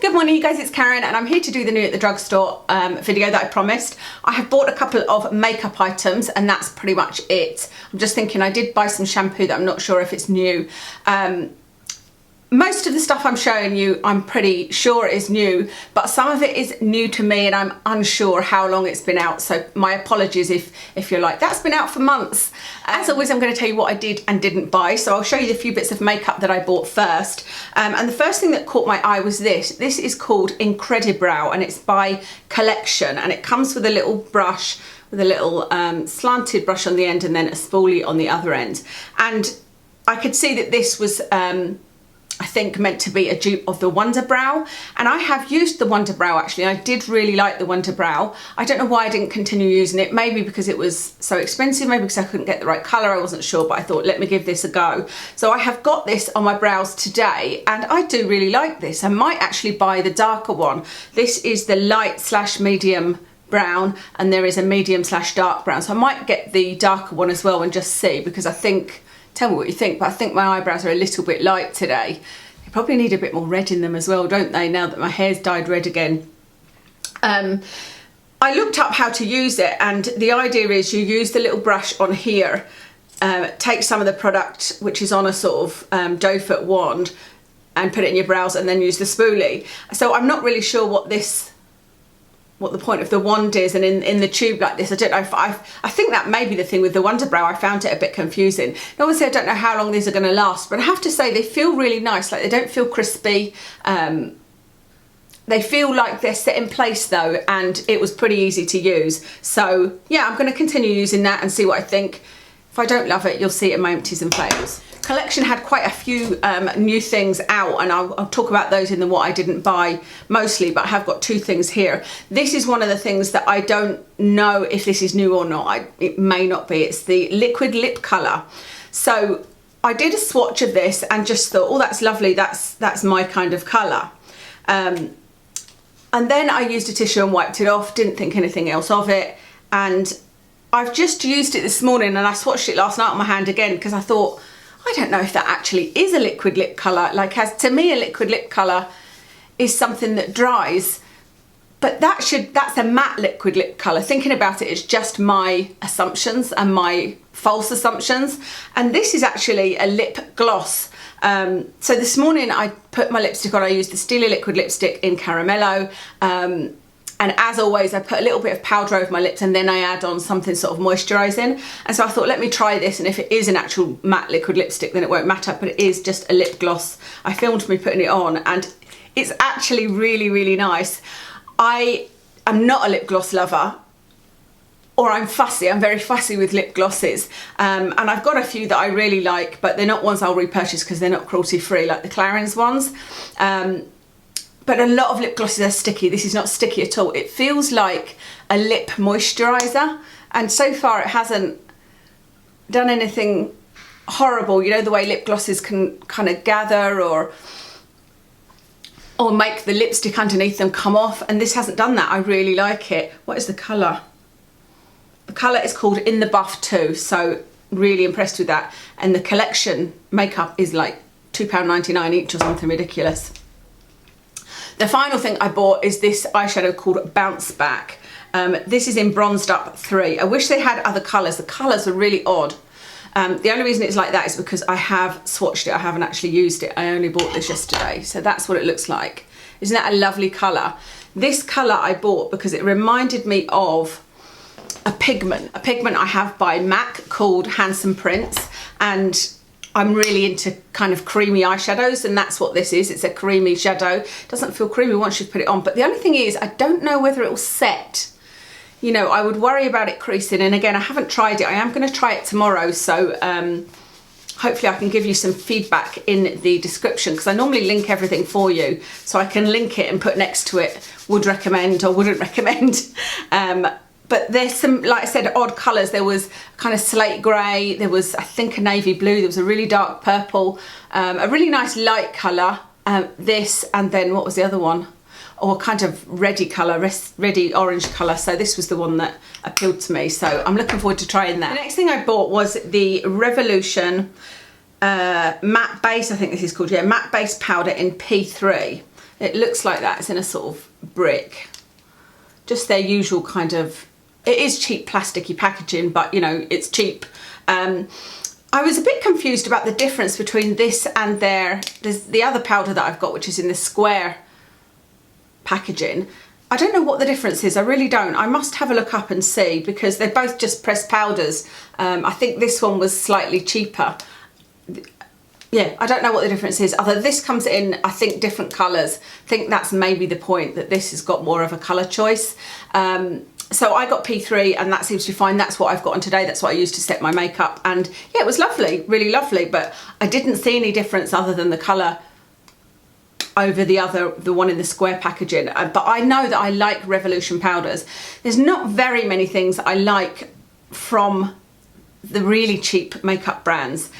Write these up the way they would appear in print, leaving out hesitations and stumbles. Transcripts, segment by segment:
Good morning you guys, it's Karen and I'm here to do the new at the drugstore video that I promised. I have bought a couple of makeup items and that's pretty much it. I'm just thinking I did buy some shampoo that I'm not sure if it's new. Most of the stuff I'm showing you I'm pretty sure is new, but some of it is new to me and I'm unsure how long it's been out, so my apologies if you're like, that's been out for months. As always, I'm going to tell you what I did and didn't buy, so I'll show you the few bits of makeup that I bought first. And the first thing that caught my eye was this. This is called Incredibrow and it's by Collagen and it comes with a little brush, with a little slanted brush on the end and then a spoolie on the other end. And I could see that this was I think meant to be a dupe of the Wonderbrow, and I have used the Wonderbrow actually. I did really like the Wonderbrow. I don't know why I didn't continue using it, maybe because it was so expensive, maybe because I couldn't get the right colour, I wasn't sure, but I thought let me give this a go. So I have got this on my brows today and I do really like this. I might actually buy the darker one. This is the light / medium brown and there is a medium / dark brown, so I might get the darker one as well and just see, because I think, tell me what you think, but I think my eyebrows are a little bit light today. They probably need a bit more red in them as well, don't they, now that my hair's dyed red again. I looked up how to use it and the idea is you use the little brush on here, take some of the product which is on a sort of doe foot wand and put it in your brows and then use the spoolie. So I'm not really sure what the point of the wand is, and in the tube like this, I don't know if I think that may be the thing with the Wonderbrow. I found it a bit confusing. And obviously I don't know how long these are going to last, but I have to say they feel really nice. Like, they don't feel crispy. They feel like they're set in place though, and it was pretty easy to use. So yeah, I'm going to continue using that and see what I think. If I don't love it, you'll see it in my empties and fails. Collagen had quite a few new things out, and I'll talk about those in the what I didn't buy mostly, but I have got two things here. This is one of the things that I don't know if this is new or not. It may not be. It's the liquid lip colour. So I did a swatch of this and just thought, oh, that's lovely, that's my kind of colour. And then I used a tissue and wiped it off, didn't think anything else of it, and I've just used it this morning and I swatched it last night on my hand again because I thought, I don't know if that actually is a liquid lip colour. Like, as to me, a liquid lip colour is something that dries, but that's a matte liquid lip colour. Thinking about it, it's just my assumptions and my false assumptions. And this is actually a lip gloss. So this morning I put my lipstick on. I used the Stila liquid lipstick in Caramello. And as always, I put a little bit of powder over my lips and then I add on something sort of moisturising. And so I thought, let me try this, and if it is an actual matte liquid lipstick, then it won't matter, but it is just a lip gloss. I filmed me putting it on and it's actually really, really nice. I am not a lip gloss lover, or I'm fussy. I'm very fussy with lip glosses. And I've got a few that I really like, but they're not ones I'll repurchase because they're not cruelty free like the Clarins ones. But a lot of lip glosses are sticky. This is not sticky at all. It feels like a lip moisturiser, and so far it hasn't done anything horrible. You know, the way lip glosses can kind of gather or make the lipstick underneath them come off, and this hasn't done that. I really like it. What is the colour? The colour is called In the Buff 2, so really impressed with that. And the Collagen makeup is like £2.99 each or something ridiculous. The final thing I bought is this eyeshadow called Bounce Back. This is in Bronzed Up 3. I wish they had other colours. The colours are really odd. The only reason it's like that is because I have swatched it. I haven't actually used it. I only bought this yesterday. So that's what it looks like. Isn't that a lovely colour? This colour I bought because it reminded me of a pigment I have by MAC called Handsome Prince, and I'm really into kind of creamy eyeshadows, and that's what this is. It's a creamy shadow. It doesn't feel creamy once you've put it on, but the only thing is I don't know whether it will set. You know, I would worry about it creasing, and again, I haven't tried it. I am going to try it tomorrow, so hopefully I can give you some feedback in the description, because I normally link everything for you, so I can link it and put next to it would recommend or wouldn't recommend. But there's some, like I said, odd colours. There was kind of slate grey, there was I think a navy blue, there was a really dark purple, a really nice light colour, this, and then what was the other one? Or kind of reddy colour, reddy orange colour. So this was the one that appealed to me, so I'm looking forward to trying that. The next thing I bought was the Revolution matte base, I think this is called, yeah, matte base powder in P3. It looks like that. It's in a sort of brick. Just their usual kind of, it is cheap plasticky packaging, but you know, it's cheap. I was a bit confused about the difference between this and there's the other powder that I've got, which is in the square packaging. I don't know what the difference is, I really don't. I must have a look up and see, because they're both just pressed powders. I think this one was slightly cheaper. Yeah, I don't know what the difference is. Although this comes in, I think, different colours. I think that's maybe the point, that this has got more of a colour choice. So I got P3 and that seems to be fine. That's what I've got on today. That's what I used to set my makeup. And yeah, it was lovely, really lovely. But I didn't see any difference other than the colour over the one in the square packaging. But I know that I like Revolution powders. There's not very many things I like from the really cheap makeup brands.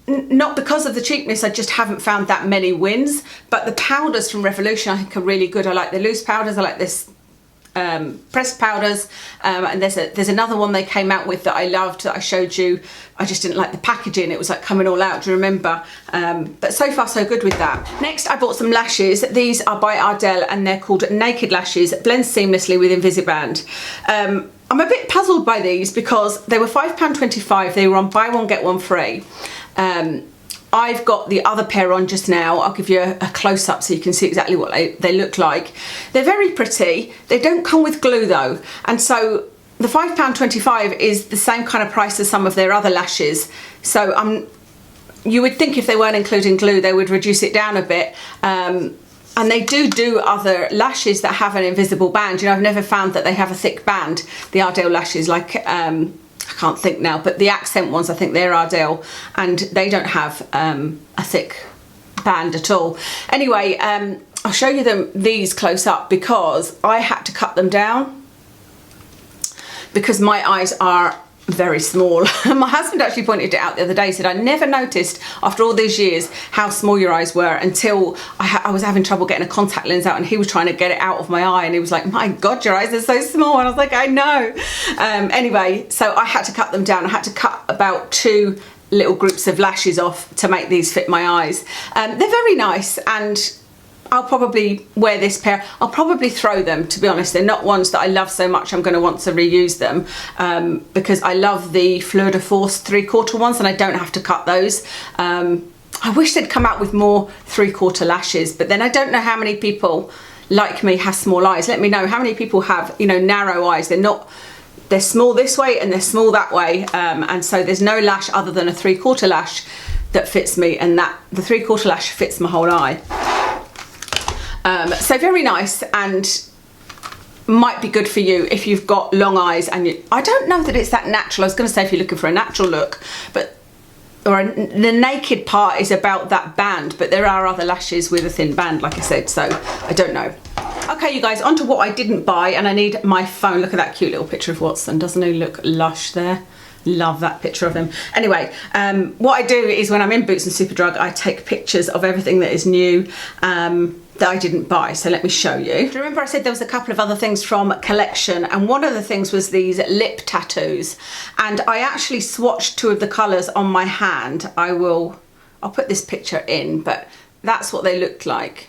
Not because of the cheapness, I just haven't found that many wins. But the powders from Revolution I think are really good. I like the loose powders, I like this pressed powders, and there's another one they came out with that I loved, that I showed you. I just didn't like the packaging, it was like coming all out, do you remember? But so far so good with that. Next I bought some lashes. These are by Ardell and they're called Naked Lashes, blend seamlessly with Invisiband. I'm a bit puzzled by these because they were £5.25, they were on buy one get one free. I've got the other pair on just now. I'll give you a close-up so you can see exactly what they look like. They're very pretty. They don't come with glue though. And so the £5.25 is the same kind of price as some of their other lashes. So you would think if they weren't including glue, they would reduce it down a bit. And they do other lashes that have an invisible band. You know, I've never found that they have a thick band, the Ardell lashes, like, I can't think now, but the accent ones, I think they're Ardell, and they don't have a thick band at all. Anyway, I'll show you these close up because I had to cut them down because my eyes are very small. My husband actually pointed it out the other day. He said, I never noticed after all these years how small your eyes were until I was having trouble getting a contact lens out and he was trying to get it out of my eye and he was like, my God, your eyes are so small. And I was like, I know. Anyway, so I had to cut them down. I had to cut about 2 little groups of lashes off to make these fit my eyes. They're very nice, and I'll probably wear this pair. I'll probably throw them, to be honest. They're not ones that I love so much I'm going to want to reuse them, because I love the Fleur de Force 3/4 ones and I don't have to cut those. I wish they'd come out with more 3/4 lashes, but then I don't know how many people like me have small eyes. Let me know how many people have, you know, narrow eyes. They're small this way and they're small that way, and so there's no lash other than a 3/4 lash that fits me, and the 3/4 lash fits my whole eye. So very nice, and might be good for you if you've got long eyes and I don't know that it's that natural. I was going to say if you're looking for a natural look, but the naked part is about that band, but there are other lashes with a thin band, like I said, so I don't know. Okay, you guys, on to what I didn't buy, and I need my phone. Look at that cute little picture of Watson. Doesn't he look lush there? Love that picture of him. Anyway, what I do is when I'm in Boots and Superdrug, I take pictures of everything that is new that I didn't buy. So let me show you. Do you remember I said there was a couple of other things from Collection, and one of the things was these lip tattoos, and I actually swatched 2 of the colours on my hand. I'll put this picture in, but that's what they looked like.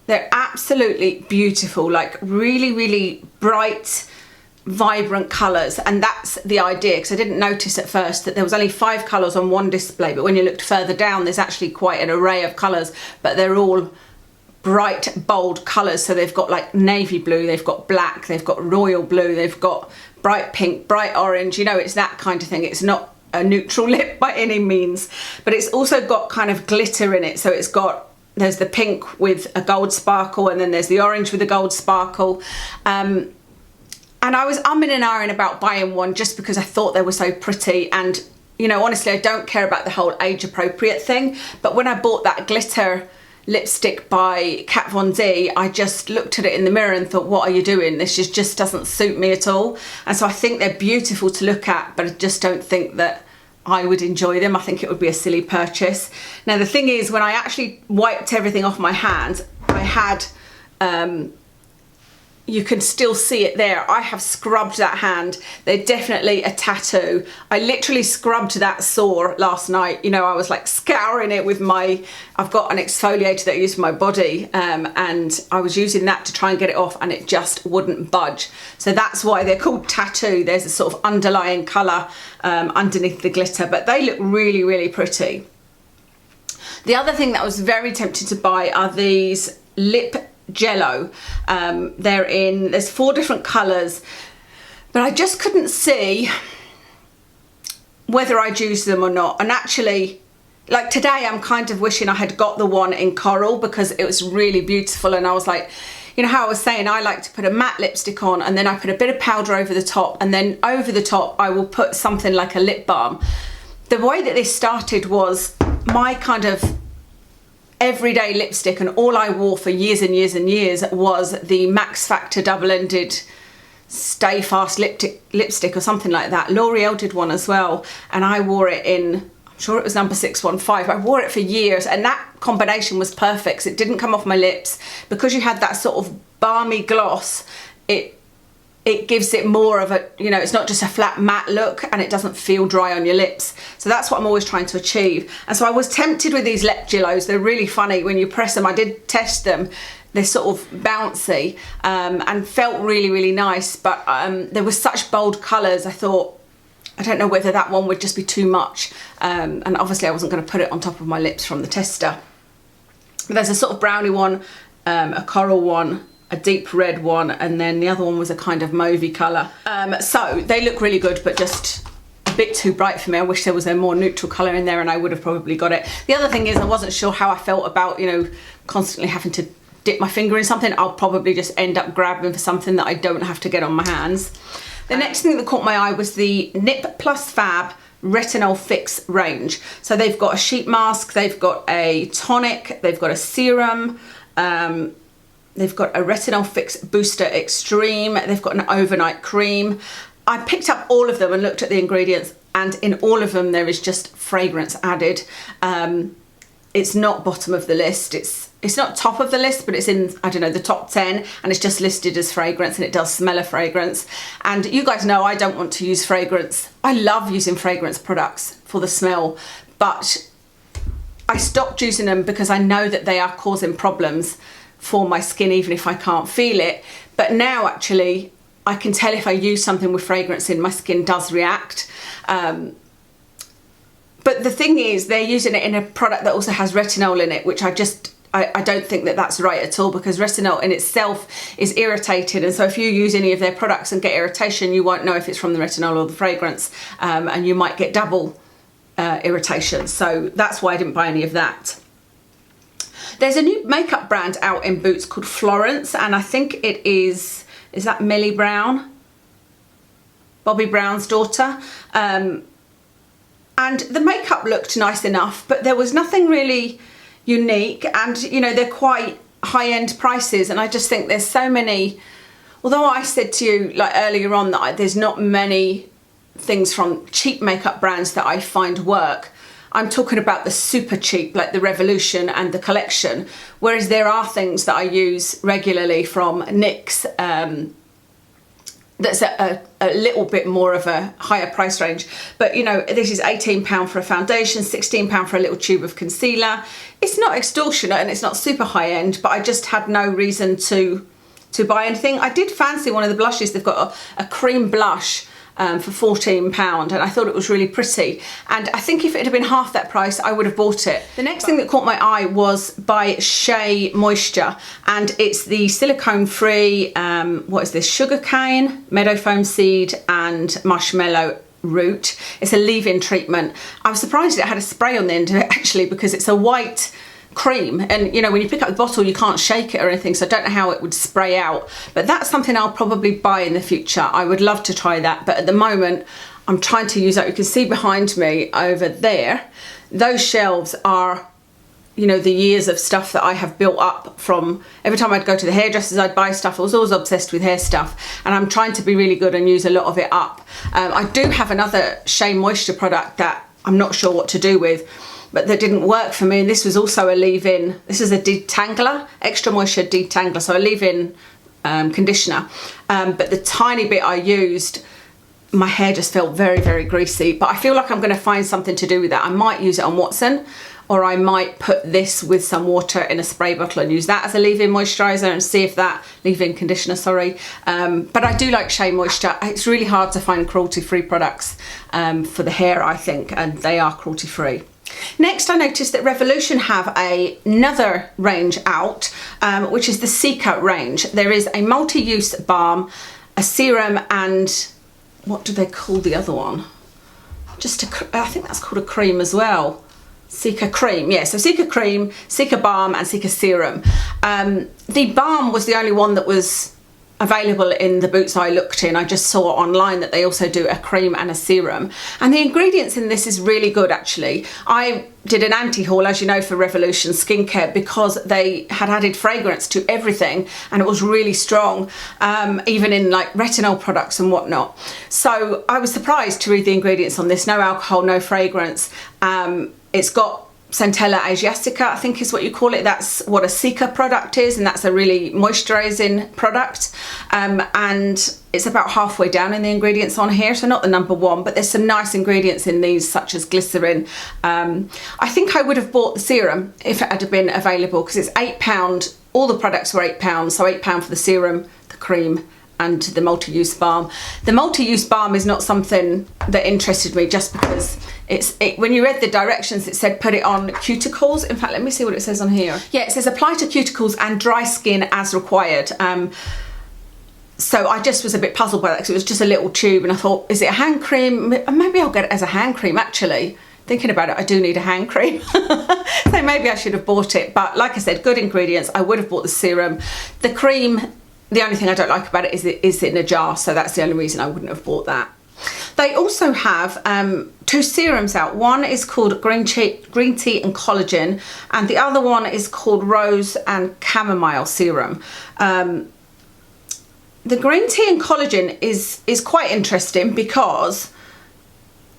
They're absolutely beautiful, like really, really bright, vibrant colours, and that's the idea, because I didn't notice at first that there was only 5 colours on one display, but when you looked further down there's actually quite an array of colours, but they're all bright, bold colours. So they've got like navy blue, they've got black, they've got royal blue, they've got bright pink, bright orange, you know, it's that kind of thing. It's not a neutral lip by any means, but it's also got kind of glitter in it. So there's the pink with a gold sparkle, and then there's the orange with a gold sparkle. And I was umming and ahhing about buying one just because I thought they were so pretty, and you know, honestly, I don't care about the whole age appropriate thing, but when I bought that glitter lipstick by Kat Von D, I just looked at it in the mirror and thought, what are you doing? This just doesn't suit me at all. And so I think they're beautiful to look at, but I just don't think that I would enjoy them. I think it would be a silly purchase. Now the thing is, when I actually wiped everything off my hands, I had you can still see it there. I have scrubbed that hand. They're definitely a tattoo. I literally scrubbed that sore last night. You know, I was like scouring it with my, I've got an exfoliator that I use for my body, and I was using that to try and get it off, and it just wouldn't budge. So that's why they're called tattoo. There's a sort of underlying colour underneath the glitter, but they look really, really pretty. The other thing that I was very tempted to buy are these Lip Gello. There's 4 different colours, but I just couldn't see whether I'd use them or not. And actually, like today, I'm kind of wishing I had got the one in coral because it was really beautiful, and I was like, you know how I was saying I like to put a matte lipstick on and then I put a bit of powder over the top, and then over the top I will put something like a lip balm. The way that this started was my kind of everyday lipstick, and all I wore for years and years and years was the Max Factor double-ended Stay Fast lipstick or something like that. L'Oreal did one as well, and I wore it in, I'm sure it was number 615. I wore it for years, and that combination was perfect. So it didn't come off my lips because you had that sort of balmy gloss. It gives it more of a, you know, it's not just a flat matte look, and it doesn't feel dry on your lips. So that's what I'm always trying to achieve. And so I was tempted with these Lip Gellos. They're really funny when you press them. I did test them. They're sort of bouncy and felt really, really nice. But there were such bold colours. I thought, I don't know whether that one would just be too much. And obviously I wasn't going to put it on top of my lips from the tester. But there's a sort of brownie one, a coral one, a deep red one, and then the other one was a kind of mauvey colour. So they look really good, but just a bit too bright for me. I wish there was a more neutral colour in there, and I would have probably got it. The other thing is I wasn't sure how I felt about, you know, constantly having to dip my finger in something. I'll probably just end up grabbing for something that I don't have to get on my hands. The next thing that caught my eye was the Nip+Fab Retinol Fix Range. So they've got a sheet mask, they've got a tonic, they've got a serum, they've got a Retinol Fix Booster Extreme, they've got an overnight cream. I picked up all of them and looked at the ingredients, and in all of them there is just fragrance added. It's not bottom of the list, it's not top of the list, but it's in, I don't know, the top 10, and it's just listed as fragrance, and it does smell of fragrance. And you guys know I don't want to use fragrance. I love using fragrance products for the smell, but I stopped using them because I know that they are causing problems for my skin, even if I can't feel it. But now actually I can tell if I use something with fragrance in, my skin does react. But the thing is, they're using it in a product that also has retinol in it, which I don't think that that's right at all, because retinol in itself is irritating, and so if you use any of their products and get irritation, you won't know if it's from the retinol or the fragrance, and you might get double irritation. So that's why I didn't buy any of that. There's a new makeup brand out in Boots called Florence, and I think it is that Millie Brown? Bobby Brown's daughter. And the makeup looked nice enough, but there was nothing really unique, and you know, they're quite high-end prices, and I just think there's so many, although I said to you like earlier on that there's not many things from cheap makeup brands that I find work. I'm talking about the super cheap, like the Revolution and the Collection, whereas there are things that I use regularly from NYX that's a little bit more of a higher price range. But you know, this is £18 for a foundation, £16 for a little tube of concealer. It's not extortionate and it's not super high end, but I just had no reason to buy anything. I did fancy one of the blushes. They've got a cream blush for £14, and I thought it was really pretty, and I think if it had been half that price I would have bought it. The next thing that caught my eye was by Shea Moisture, and it's the silicone free what is this, sugarcane, meadow foam seed and marshmallow root. It's a leave-in treatment. I was surprised it had a spray on the end of it actually, because it's a white cream, and you know, when you pick up the bottle you can't shake it or anything, so I don't know how it would spray out, but that's something I'll probably buy in the future. I would love to try that, but at the moment I'm trying to use that. You can see behind me over there, those shelves are, you know, the years of stuff that I have built up from every time I'd go to the hairdressers, I'd buy stuff. I was always obsessed with hair stuff, and I'm trying to be really good and use a lot of it up. I do have another Shea Moisture product that I'm not sure what to do with, but that didn't work for me, and this was also a leave-in. This is a detangler, extra moisture detangler, so a leave-in conditioner, but the tiny bit I used, my hair just felt very, very greasy. But I feel like I'm going to find something to do with that. I might use it on Watson, or I might put this with some water in a spray bottle and use that as a leave-in moisturiser and see if that leave-in conditioner, sorry. But I do like Shea Moisture. It's really hard to find cruelty-free products for the hair, I think, and they are cruelty-free. Next, I noticed that Revolution have another range out, which is the Cica range. There is a multi-use balm, a serum, and what do they call the other one? I think that's called a cream as well. Cica cream, yeah, so Cica cream, Cica balm and Cica serum. The balm was the only one that was available in the Boots I looked in. I just saw online that they also do a cream and a serum, and the ingredients in this is really good actually. I did an anti-haul, as you know, for Revolution skincare because they had added fragrance to everything and it was really strong, even in like retinol products and whatnot. So I was surprised to read the ingredients on this. No alcohol, no fragrance. It's got Centella Asiatica, I think is what you call it. That's what a Cica product is, and that's a really moisturising product. And it's about halfway down in the ingredients on here, so not the #1, but there's some nice ingredients in these, such as glycerin. I think I would have bought the serum if it had been available, because it's £8. All the products were £8, so £8 for the serum, the cream, and the multi-use balm. The multi-use balm is not something that interested me, just because when you read the directions, it said put it on cuticles. In fact, let me see what it says on here. Yeah, it says apply to cuticles and dry skin as required. So I just was a bit puzzled by that, because it was just a little tube, and I thought, is it a hand cream? Maybe I'll get it as a hand cream actually. Thinking about it, I do need a hand cream. So maybe I should have bought it. But like I said, good ingredients. I would have bought the serum. The cream, the only thing I don't like about it is in a jar, so that's the only reason I wouldn't have bought that. They also have 2 serums out. One is called Green Tea and Collagen, and the other one is called Rose and Camomile Serum. The Green Tea and Collagen is quite interesting because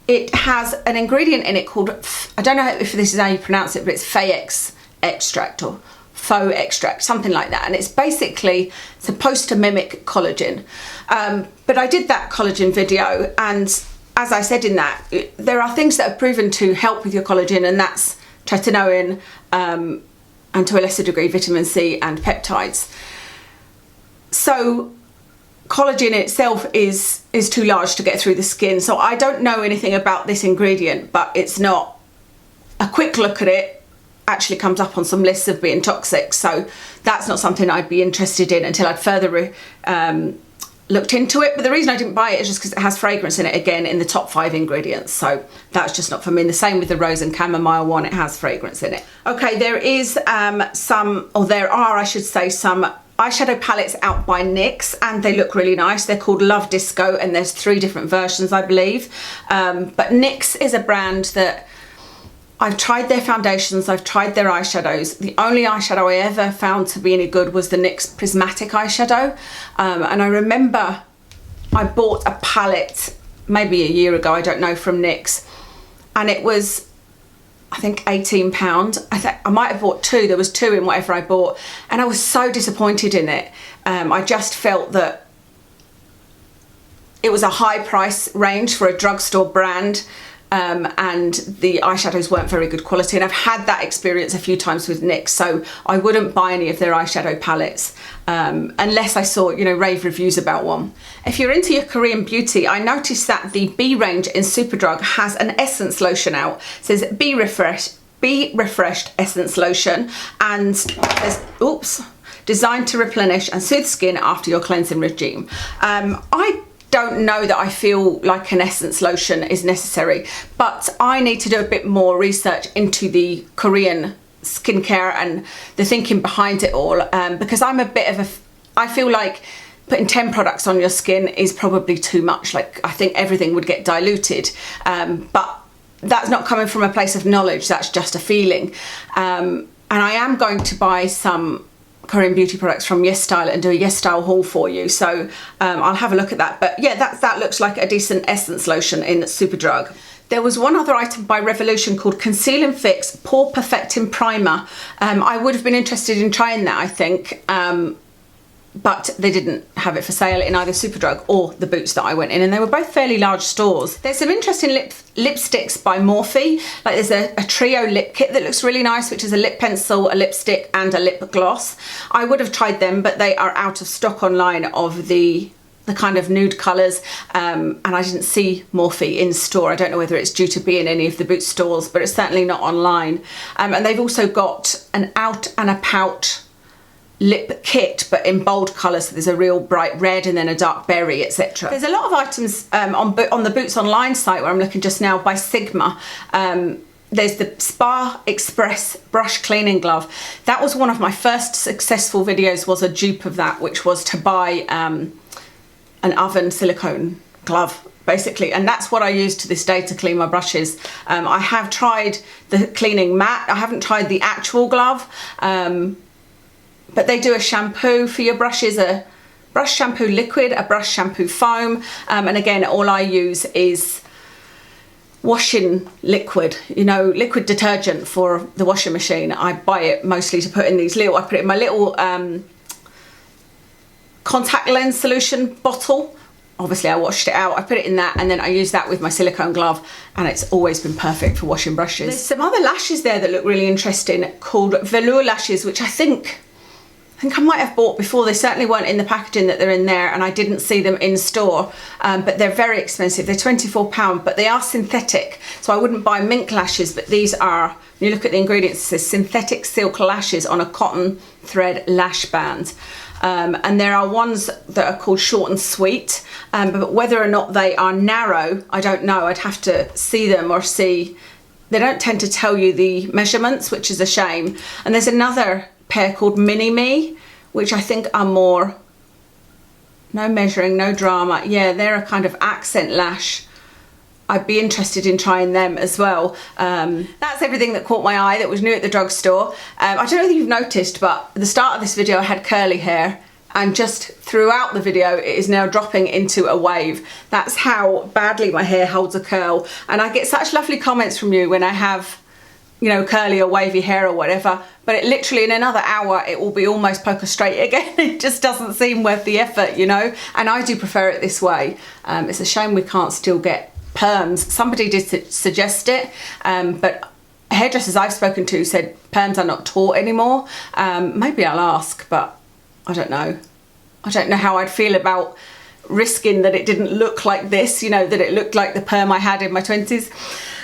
it has an ingredient in it called, I don't know if this is how you pronounce it, but it's Fex extract or faux extract, something like that, and it's basically supposed to mimic collagen. But I did that collagen video, and as I said in that, there are things that are proven to help with your collagen, and that's tretinoin, and to a lesser degree vitamin C and peptides. So collagen itself is too large to get through the skin, so I don't know anything about this ingredient, but it's not, a quick look at it actually comes up on some lists of being toxic, so that's not something I'd be interested in until I'd further looked into it. But the reason I didn't buy it is just because it has fragrance in it, again, in the top 5 ingredients, so that's just not for me. And the same with the Rose and Chamomile one, it has fragrance in it. Okay, there is some eyeshadow palettes out by NYX, and they look really nice. They're called Love Disco, and there's 3 different versions, I believe. But NYX is a brand that I've tried their foundations, I've tried their eyeshadows. The only eyeshadow I ever found to be any good was the NYX Prismatic Eyeshadow. And I remember I bought a palette maybe a year ago, I don't know, from NYX. And it was, I think, £18. I might have bought 2, there was 2 in whatever I bought. And I was so disappointed in it. I just felt that it was a high price range for a drugstore brand. And the eyeshadows weren't very good quality, and I've had that experience a few times with NYX, so I wouldn't buy any of their eyeshadow palettes unless I saw, you know, rave reviews about one. If you're into your Korean beauty, I noticed that the B range in Superdrug has an essence lotion out. It says Be Refreshed Essence Lotion, and there's, designed to replenish and soothe skin after your cleansing regime. I don't know that I feel like an essence lotion is necessary, but I need to do a bit more research into the Korean skincare and the thinking behind it all, because I'm a bit of I feel like putting 10 products on your skin is probably too much. Like, I think everything would get diluted, but that's not coming from a place of knowledge, that's just a feeling. And I am going to buy some Korean beauty products from Yes Style and do a Yes Style haul for you, so I'll have a look at that. But yeah, that looks like a decent essence lotion in Superdrug. There was one other item by Revolution called Conceal and Fix Pore Perfecting Primer. I would have been interested in trying that, I think. but they didn't have it for sale in either Superdrug or the Boots that I went in, and they were both fairly large stores. There's some interesting lipsticks by Morphe. Like there's a trio lip kit that looks really nice, which is a lip pencil, a lipstick and a lip gloss. I would have tried them, but they are out of stock online of the kind of nude colours, and I didn't see Morphe in store. I don't know whether it's due to be in any of the Boots stores, but it's certainly not online. And they've also got an out and a pout lip kit, but in bold colours. So there's a real bright red and then a dark berry, etc. There's a lot of items on the Boots online site where I'm looking just now by Sigma. There's the Spa Express brush cleaning glove. That was one of my first successful videos, was a dupe of that, which was to buy an oven silicone glove basically, and that's what I use to this day to clean my brushes. I have tried the cleaning mat, I haven't tried the actual glove, but they do a shampoo for your brushes, a brush shampoo liquid, a brush shampoo foam, and again all I use is washing liquid, you know, liquid detergent for the washing machine. I buy it mostly to put in these little, I put it in my little contact lens solution bottle. Obviously I washed it out, I put it in that, and then I use that with my silicone glove, and it's always been perfect for washing brushes. There's some other lashes there that look really interesting called Velour Lashes, which I think I might have bought before. They certainly weren't in the packaging that they're in there, and I didn't see them in store, but they're very expensive. They're £24, but they are synthetic, so I wouldn't buy mink lashes, but these are, when you look at the ingredients, it says synthetic silk lashes on a cotton thread lash band. And there are ones that are called short and sweet, but whether or not they are narrow, I don't know. I'd have to see them or see. They don't tend to tell you the measurements, which is a shame. And there's another pair called Mini Me, which I think are more, no measuring, no drama. Yeah, they're a kind of accent lash. I'd be interested in trying them as well. That's everything that caught my eye that was new at the drugstore. I don't know if you've noticed, but at the start of this video I had curly hair, and just throughout the video it is now dropping into a wave. That's how badly my hair holds a curl, and I get such lovely comments from you when I have, you know, curly or wavy hair or whatever, but it literally in another hour it will be almost poker straight again. It just doesn't seem worth the effort, you know, and I do prefer it this way. It's a shame we can't still get perms. Somebody did suggest it, but hairdressers I've spoken to said perms are not taught anymore. Maybe I'll ask, but I don't know. I don't know how I'd feel about risking that it didn't look like this, you know, that it looked like the perm I had in my 20s.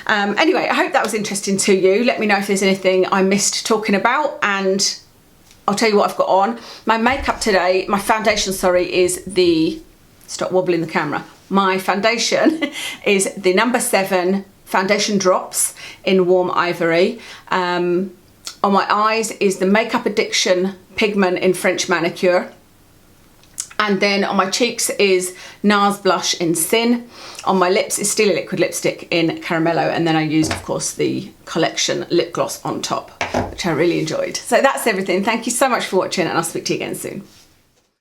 Anyway, I hope that was interesting to you. Let me know if there's anything I missed talking about, and I'll tell you what I've got on. My makeup today, my foundation, sorry, is the, stop wobbling the camera. My foundation is the number 7 foundation drops in warm ivory. On my eyes is the Makeup Addiction pigment in French Manicure. And then on my cheeks is Nars blush in Sin. On my lips is Stila liquid lipstick in Caramello. And then I used, of course, the Collection lip gloss on top, which I really enjoyed. So that's everything. Thank you so much for watching, and I'll speak to you again soon.